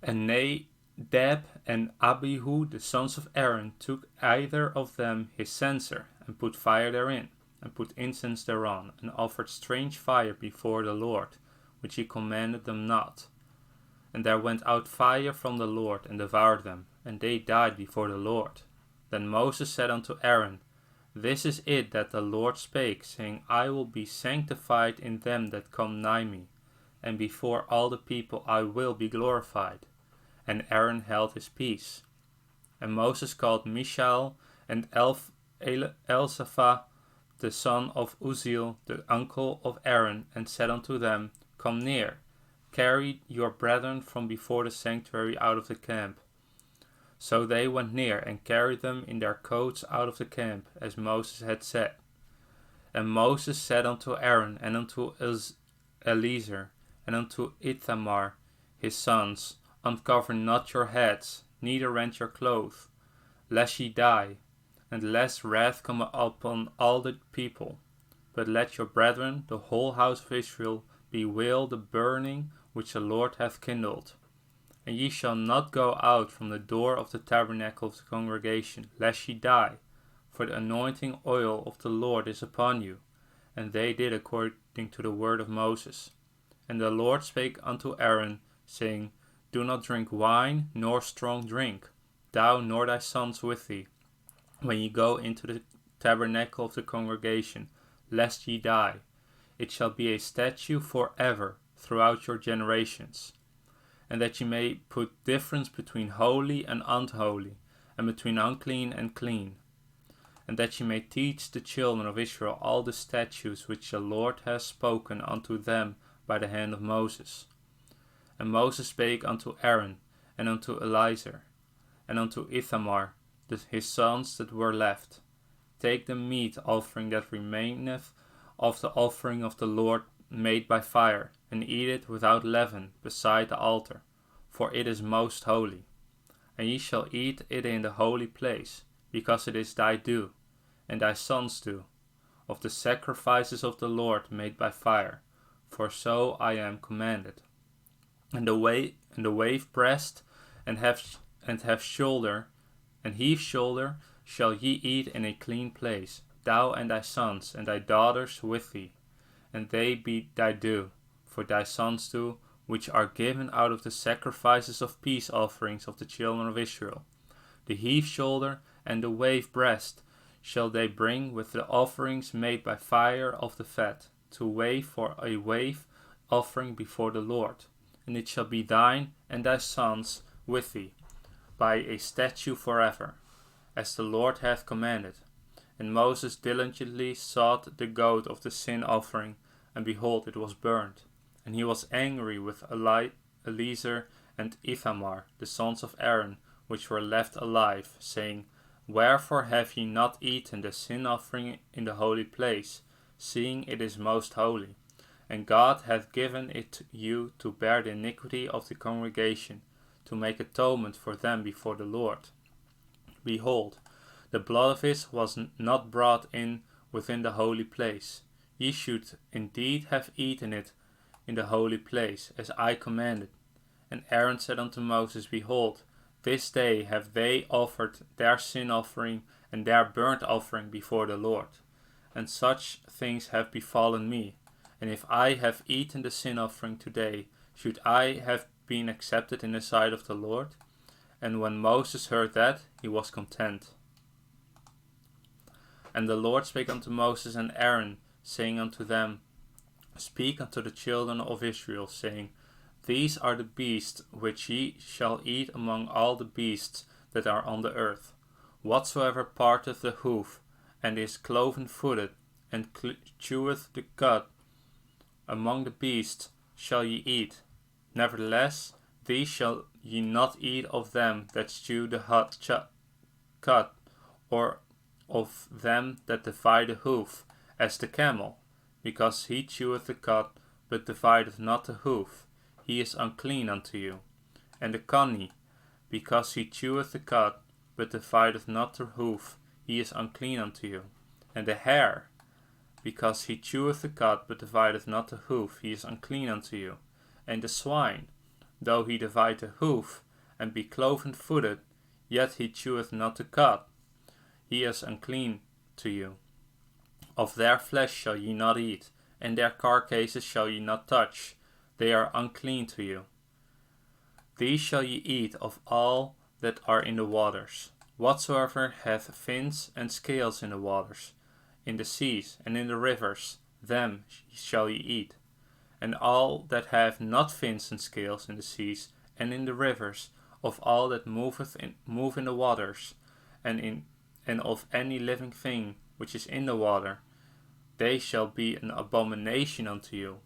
And Nadab and Abihu, the sons of Aaron, took either of them his censer, and put fire therein, and put incense thereon, and offered strange fire before the Lord, which he commanded them not. And there went out fire from the Lord, and devoured them, and they died before the Lord. Then Moses said unto Aaron, This is it that the Lord spake, saying, I will be sanctified in them that come nigh me, and before all the people I will be glorified. And Aaron held his peace. And Moses called Mishael and Elzaphan, the son of Uzziel, the uncle of Aaron, and said unto them, Come near, carry your brethren from before the sanctuary out of the camp. So they went near, and carried them in their coats out of the camp, as Moses had said. And Moses said unto Aaron, and unto Eleazar, and unto Ithamar, his sons, Uncover not your heads, neither rend your clothes, lest ye die, and lest wrath come upon all the people. But let your brethren, the whole house of Israel, bewail the burning which the Lord hath kindled. And ye shall not go out from the door of the tabernacle of the congregation, lest ye die, for the anointing oil of the Lord is upon you. And they did according to the word of Moses. And the Lord spake unto Aaron, saying, Do not drink wine, nor strong drink, thou nor thy sons with thee, when ye go into the tabernacle of the congregation, lest ye die. It shall be a statute forever throughout your generations. And that ye may put difference between holy and unholy, and between unclean and clean. And that ye may teach the children of Israel all the statutes which the Lord hath spoken unto them by the hand of Moses. And Moses spake unto Aaron, and unto Eleazar, and unto Ithamar, his sons that were left, Take the meat offering that remaineth of the offering of the Lord made by fire, and eat it without leaven beside the altar, for it is most holy. And ye shall eat it in the holy place, because it is thy due, and thy sons' due, of the sacrifices of the Lord made by fire, for so I am commanded. And the wave breast, and have shoulder, and heave shoulder, shall ye eat in a clean place, thou and thy sons, and thy daughters with thee, and they be thy due, for thy sons' due, which are given out of the sacrifices of peace offerings of the children of Israel. The heave shoulder and the wave breast shall they bring with the offerings made by fire of the fat, to wave for a wave offering before the Lord. And it shall be thine and thy sons with thee, by a statute forever, as the Lord hath commanded. And Moses diligently sought the goat of the sin offering, and behold, it was burnt. And he was angry with Eleazar and Ithamar, the sons of Aaron, which were left alive, saying, Wherefore have ye not eaten the sin offering in the holy place, seeing it is most holy? And God hath given it you to bear the iniquity of the congregation, to make atonement for them before the Lord. Behold, the blood of it was not brought in within the holy place. Ye should indeed have eaten it in the holy place, as I commanded. And Aaron said unto Moses, Behold, this day have they offered their sin offering and their burnt offering before the Lord. And such things have befallen me. And if I have eaten the sin offering today, should I have been accepted in the sight of the Lord? And when Moses heard that, he was content. And the Lord spake unto Moses and Aaron, saying unto them, Speak unto the children of Israel, saying, These are the beasts which ye shall eat among all the beasts that are on the earth. Whatsoever parteth the hoof, and is cloven-footed, and cheweth the cud, among the beasts shall ye eat. Nevertheless, these shall ye not eat of them that chew the cud, or of them that divide the hoof, as the camel, because he cheweth the cud, but divideth not the hoof, he is unclean unto you. And the coney, because he cheweth the cud, but divideth not the hoof, he is unclean unto you. And the hare, because he cheweth the cud, but divideth not the hoof, he is unclean unto you. And the swine, though he divide the hoof, and be cloven-footed, yet he cheweth not the cud. He is unclean to you. Of their flesh shall ye not eat, and their carcasses shall ye not touch. They are unclean to you. These shall ye eat of all that are in the waters, whatsoever hath fins and scales in the waters, in the seas and in the rivers, them shall ye eat. And all that have not fins and scales in the seas and in the rivers, of all that move in the waters, and of any living thing which is in the water, they shall be an abomination unto you.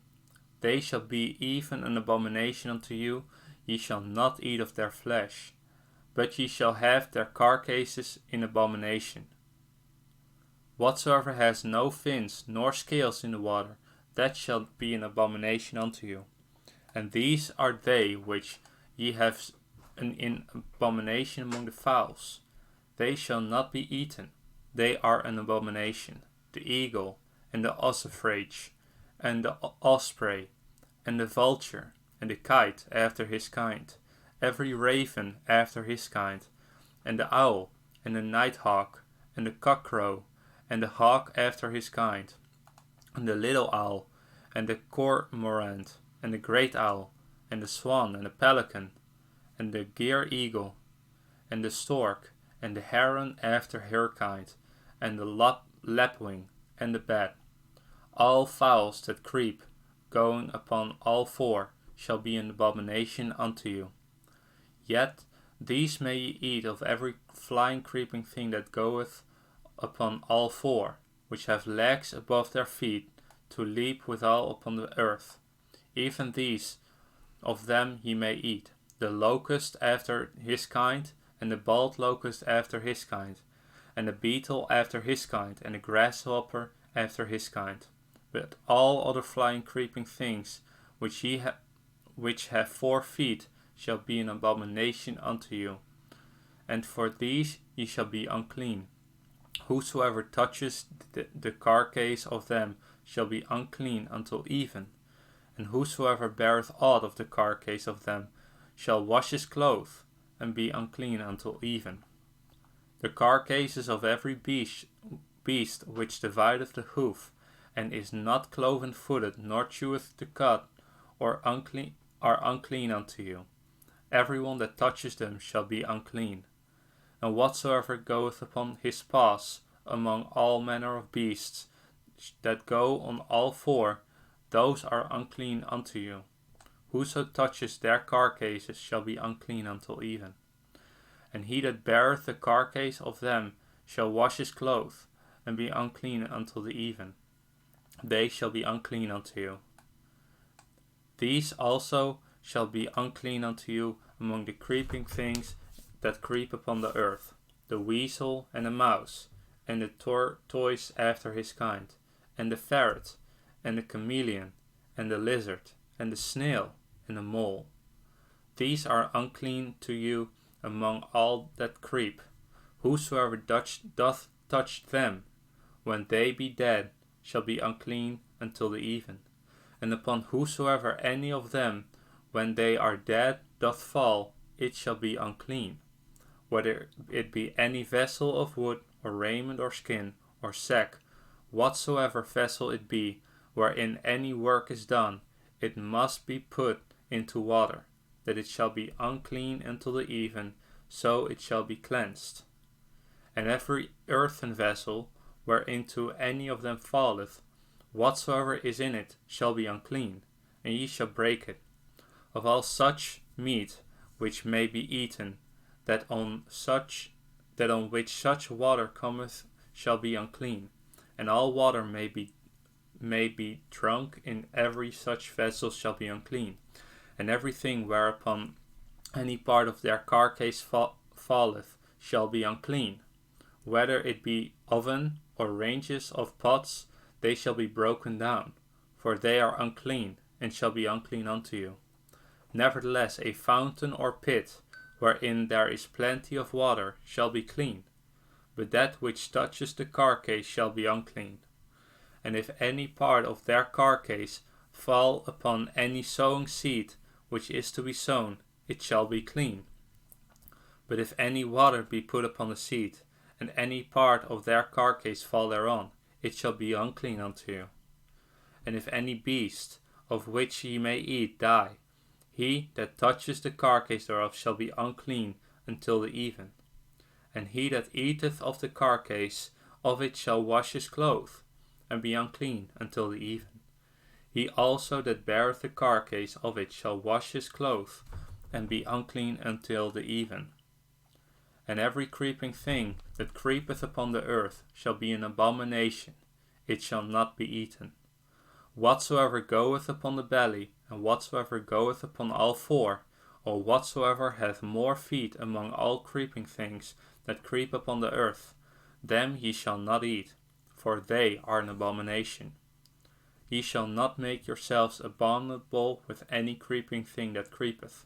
They shall be even an abomination unto you. Ye shall not eat of their flesh, but ye shall have their carcasses in abomination. Whatsoever has no fins nor scales in the water, that shall be an abomination unto you. And these are they which ye have in abomination among the fowls. They shall not be eaten. They are an abomination: the eagle, and the ossifrage, and the osprey, and the vulture, and the kite after his kind, every raven after his kind, and the owl, and the nighthawk, and the cockcrow, and the hawk after his kind, and the little owl, and the cormorant, and the great owl, and the swan, and the pelican, and the gier eagle, and the stork, and the heron after her kind, and the lapwing, and the bat. All fowls that creep, going upon all four, shall be an abomination unto you. Yet these may ye eat of every flying creeping thing that goeth upon all four, which have legs above their feet, to leap withal upon the earth. Even these of them ye may eat: the locust after his kind, and the bald locust after his kind, and the beetle after his kind, and the grasshopper after his kind. But all other flying creeping things which have 4 feet shall be an abomination unto you, and for these ye shall be unclean. Whosoever touches the carcase of them shall be unclean until even, and whosoever beareth aught of the carcase of them shall wash his clothes, and be unclean until even. The carcases of every beast which divideth the hoof, and is not cloven-footed, nor cheweth the cud, are unclean unto you. Every one that touches them shall be unclean. And whatsoever goeth upon his paws among all manner of beasts that go on all four, those are unclean unto you. Whoso touches their carcasses shall be unclean until even. And he that beareth the carcase of them shall wash his clothes, and be unclean until the even. They shall be unclean unto you. These also shall be unclean unto you among the creeping things that creep upon the earth: the weasel, and the mouse, and the tortoise after his kind, and the ferret, and the chameleon, and the lizard, and the snail, and the mole. These are unclean to you among all that creep. Whosoever doth touch them, when they be dead, shall be unclean until the even. And upon whosoever any of them, when they are dead, doth fall, it shall be unclean. Whether it be any vessel of wood, or raiment, or skin, or sack, whatsoever vessel it be, wherein any work is done, it must be put into water, that it shall be unclean until the even, so it shall be cleansed. And every earthen vessel, whereinto any of them falleth, whatsoever is in it shall be unclean, and ye shall break it. Of all such meat which may be eaten, that on which such water cometh shall be unclean, and all water may be drunk in every such vessel shall be unclean, and everything whereupon any part of their carcase falleth shall be unclean. Whether it be oven or ranges of pots, they shall be broken down, for they are unclean, and shall be unclean unto you. Nevertheless, a fountain or pit, wherein there is plenty of water, shall be clean, but that which touches the carcase shall be unclean. And if any part of their carcase fall upon any sowing seed, which is to be sown, it shall be clean. But if any water be put upon the seed, and any part of their carcase fall thereon, it shall be unclean unto you. And if any beast, of which ye may eat, die, he that touches the carcase thereof shall be unclean until the even. And he that eateth of the carcase of it shall wash his clothes, and be unclean until the even. He also that beareth the carcase of it shall wash his clothes, and be unclean until the even. And every creeping thing that creepeth upon the earth shall be an abomination, it shall not be eaten. Whatsoever goeth upon the belly, and whatsoever goeth upon all four, or whatsoever hath more feet among all creeping things that creep upon the earth, them ye shall not eat, for they are an abomination. Ye shall not make yourselves abominable with any creeping thing that creepeth,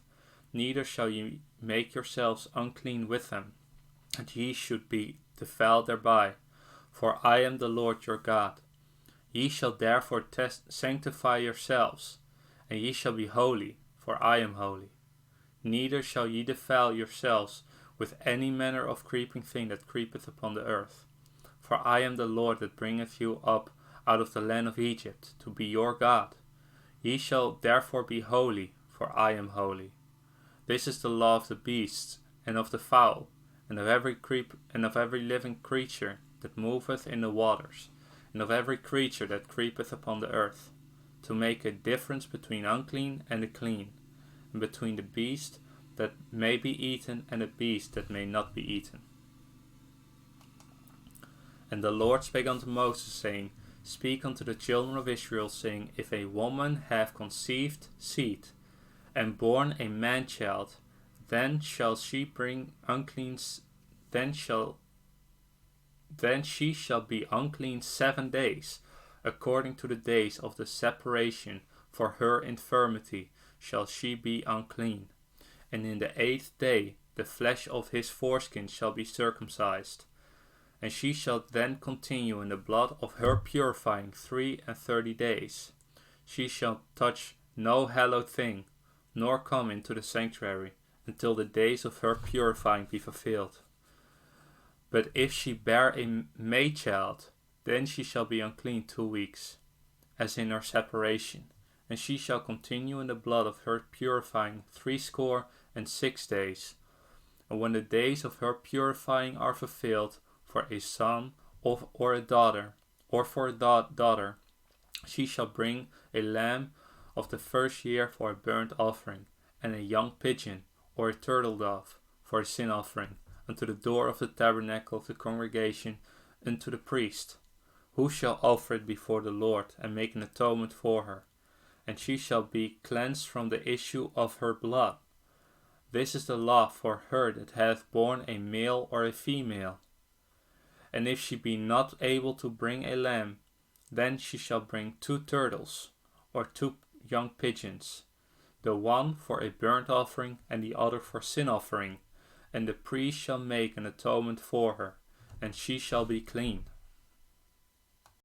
neither shall ye make yourselves unclean with them, that ye should be defiled thereby, for I am the Lord your God. Ye shall therefore sanctify yourselves, and ye shall be holy, for I am holy. Neither shall ye defile yourselves with any manner of creeping thing that creepeth upon the earth. For I am the Lord that bringeth you up out of the land of Egypt, to be your God. Ye shall therefore be holy, for I am holy. This is the law of the beasts, and of the fowl, and of every living creature that moveth in the waters, and of every creature that creepeth upon the earth, to make a difference between unclean and the clean, and between the beast that may be eaten and the beast that may not be eaten. And the Lord spake unto Moses, saying, Speak unto the children of Israel, saying, If a woman have conceived seed, and born a man-child, then shall she bring unclean, then she shall be unclean 7 days, according to the days of the separation, for her infirmity shall she be unclean. And in the 8th day the flesh of his foreskin shall be circumcised. And she shall then continue in the blood of her purifying 33 days. She shall touch no hallowed thing, nor come into the sanctuary, until the days of her purifying be fulfilled. But if she bear a May-child, then she shall be unclean 2 weeks, as in her separation, and she shall continue in the blood of her purifying 66 days. And when the days of her purifying are fulfilled, for a son or a daughter, or for a daughter, she shall bring a lamb of the first year for a burnt offering, and a young pigeon or a turtle dove for a sin offering, unto the door of the tabernacle of the congregation, unto the priest, who shall offer it before the Lord, and make an atonement for her. And she shall be cleansed from the issue of her blood. This is the law for her that hath borne a male or a female. And if she be not able to bring a lamb, then she shall bring 2 turtles, or 2 young pigeons, the one for a burnt offering, and the other for sin offering, and the priest shall make an atonement for her, and she shall be clean.